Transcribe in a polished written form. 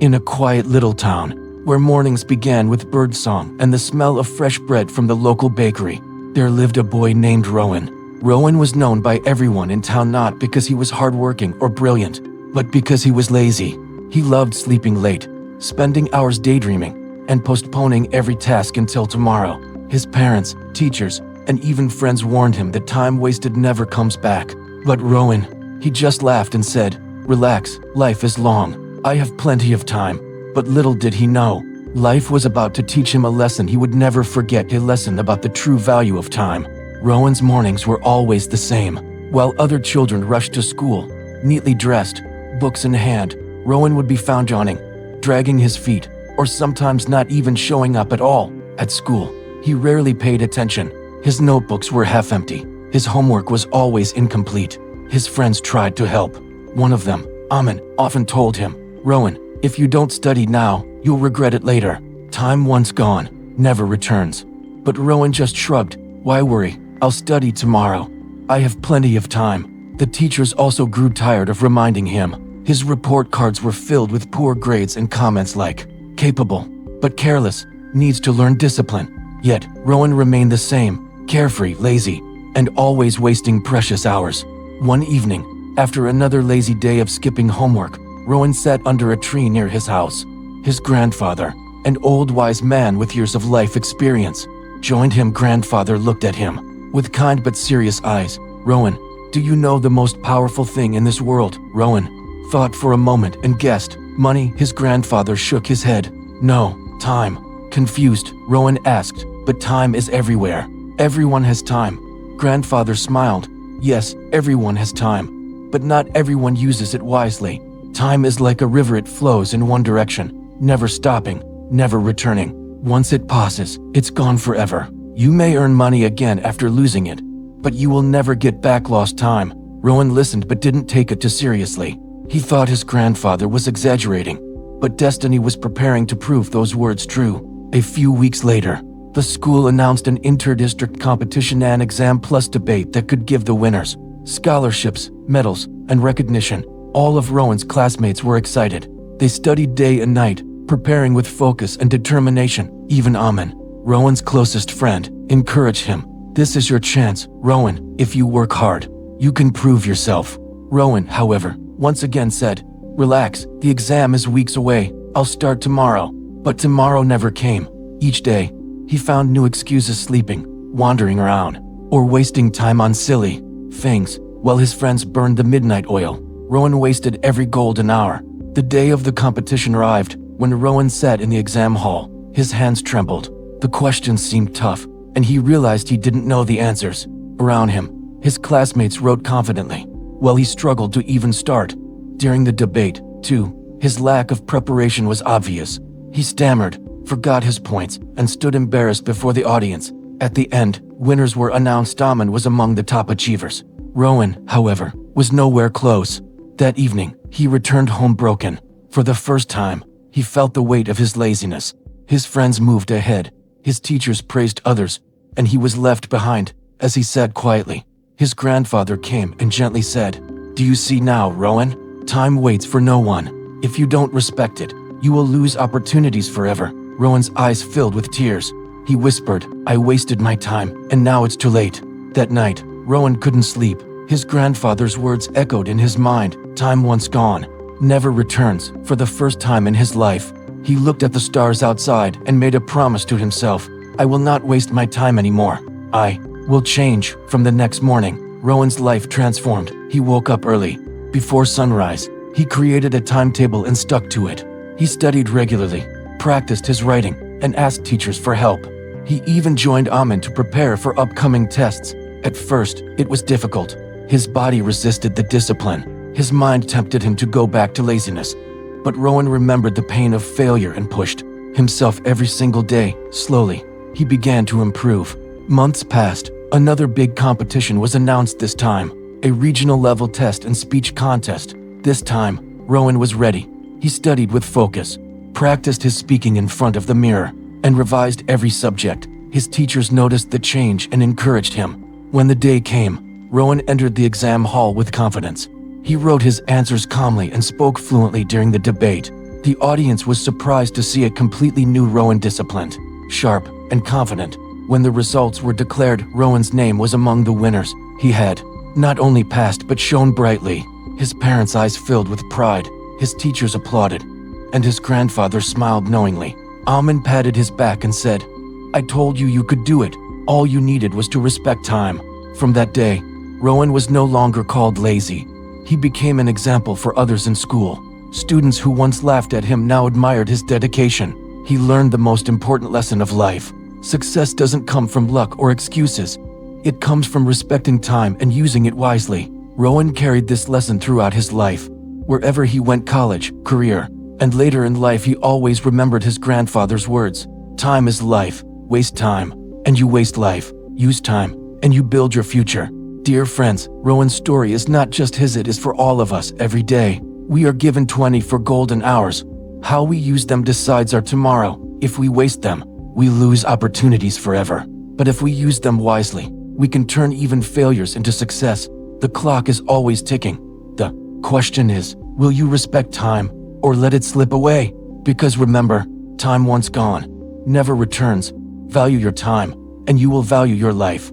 In a quiet little town, where mornings began with birdsong and the smell of fresh bread from the local bakery, there lived a boy named Rohan. Rohan was known by everyone in town not because he was hardworking or brilliant, but because he was lazy. He loved sleeping late, spending hours daydreaming, and postponing every task until tomorrow. His parents, teachers, and even friends warned him that time wasted never comes back. But Rohan, he just laughed and said, "Relax, life is long. I have plenty of time." But little did he know, life was about to teach him a lesson he would never forget, a lesson about the true value of time. Rohan's mornings were always the same. While other children rushed to school, neatly dressed, books in hand, Rohan would be found yawning, dragging his feet, or sometimes not even showing up at all. At school, he rarely paid attention. His notebooks were half empty. His homework was always incomplete. His friends tried to help. One of them, Amin, often told him, "Rohan, if you don't study now, you'll regret it later. Time once gone, never returns." But Rohan just shrugged. "Why worry? I'll study tomorrow. I have plenty of time." The teachers also grew tired of reminding him. His report cards were filled with poor grades and comments like, "Capable, but careless, needs to learn discipline." Yet, Rohan remained the same, carefree, lazy, and always wasting precious hours. One evening, after another lazy day of skipping homework, Rohan sat under a tree near his house. His grandfather, an old wise man with years of life experience, joined him. Grandfather looked at him with kind but serious eyes. "Rohan, do you know the most powerful thing in this world?" Rohan thought for a moment and guessed, "Money." His grandfather shook his head. "No, time." Confused, Rohan asked, "But time is everywhere. Everyone has time." Grandfather smiled. "Yes, everyone has time, but not everyone uses it wisely. Time is like a river, it flows in one direction, never stopping, never returning. Once it passes, it's gone forever. You may earn money again after losing it, but you will never get back lost time." Rohan listened but didn't take it too seriously. He thought his grandfather was exaggerating, but destiny was preparing to prove those words true. A few weeks later, the school announced an inter-district competition, an exam plus debate that could give the winners scholarships, medals, and recognition. All of Rohan's classmates were excited. They studied day and night, preparing with focus and determination. Even Amin, Rohan's closest friend, encouraged him. "This is your chance, Rohan. If you work hard, you can prove yourself." Rohan, however, once again said, "Relax, the exam is weeks away. I'll start tomorrow." But tomorrow never came. Each day, he found new excuses, sleeping, wandering around, or wasting time on silly things. While his friends burned the midnight oil, Rohan wasted every golden hour. The day of the competition arrived. When Rohan sat in the exam hall, his hands trembled. The questions seemed tough, and he realized he didn't know the answers. Around him, his classmates wrote confidently, while he struggled to even start. During the debate, too, his lack of preparation was obvious. He stammered, forgot his points, and stood embarrassed before the audience. At the end, winners were announced. Amin was among the top achievers. Rohan, however, was nowhere close. That evening, he returned home broken. For the first time, he felt the weight of his laziness. His friends moved ahead, his teachers praised others, and he was left behind. As he sat quietly, his grandfather came and gently said, "Do you see now, Rohan? Time waits for no one. If you don't respect it, you will lose opportunities forever." Rohan's eyes filled with tears. He whispered, "I wasted my time, and now it's too late." That night, Rohan couldn't sleep. His grandfather's words echoed in his mind. Time once gone, never returns. For the first time in his life, he looked at the stars outside and made a promise to himself. "I will not waste my time anymore. I will change." From the next morning, Rohan's life transformed. He woke up early. Before sunrise, he created a timetable and stuck to it. He studied regularly, practiced his writing, and asked teachers for help. He even joined Amin to prepare for upcoming tests. At first, it was difficult. His body resisted the discipline. His mind tempted him to go back to laziness. But Rohan remembered the pain of failure and pushed himself every single day. Slowly, he began to improve. Months passed. Another big competition was announced this time. A regional level test and speech contest. This time, Rohan was ready. He studied with focus, practiced his speaking in front of the mirror, and revised every subject. His teachers noticed the change and encouraged him. When the day came, Rohan entered the exam hall with confidence. He wrote his answers calmly and spoke fluently during the debate. The audience was surprised to see a completely new Rohan, disciplined, sharp, and confident. When the results were declared, Rohan's name was among the winners. He had not only passed but shone brightly. His parents' eyes filled with pride, his teachers applauded, and his grandfather smiled knowingly. Amin patted his back and said, "I told you you could do it. All you needed was to respect time." From that day, Rohan was no longer called lazy. He became an example for others in school. Students who once laughed at him now admired his dedication. He learned the most important lesson of life. Success doesn't come from luck or excuses. It comes from respecting time and using it wisely. Rohan carried this lesson throughout his life. Wherever he went, college, career, and later in life, he always remembered his grandfather's words. Time is life. Waste time, and you waste life. Use time, and you build your future. Dear friends, Rohan's story is not just his, it is for all of us. Every day, we are given 24 golden hours. How we use them decides our tomorrow. If we waste them, we lose opportunities forever. But if we use them wisely, we can turn even failures into success. The clock is always ticking. The question is, will you respect time or let it slip away? Because remember, time once gone never returns. Value your time, and you will value your life.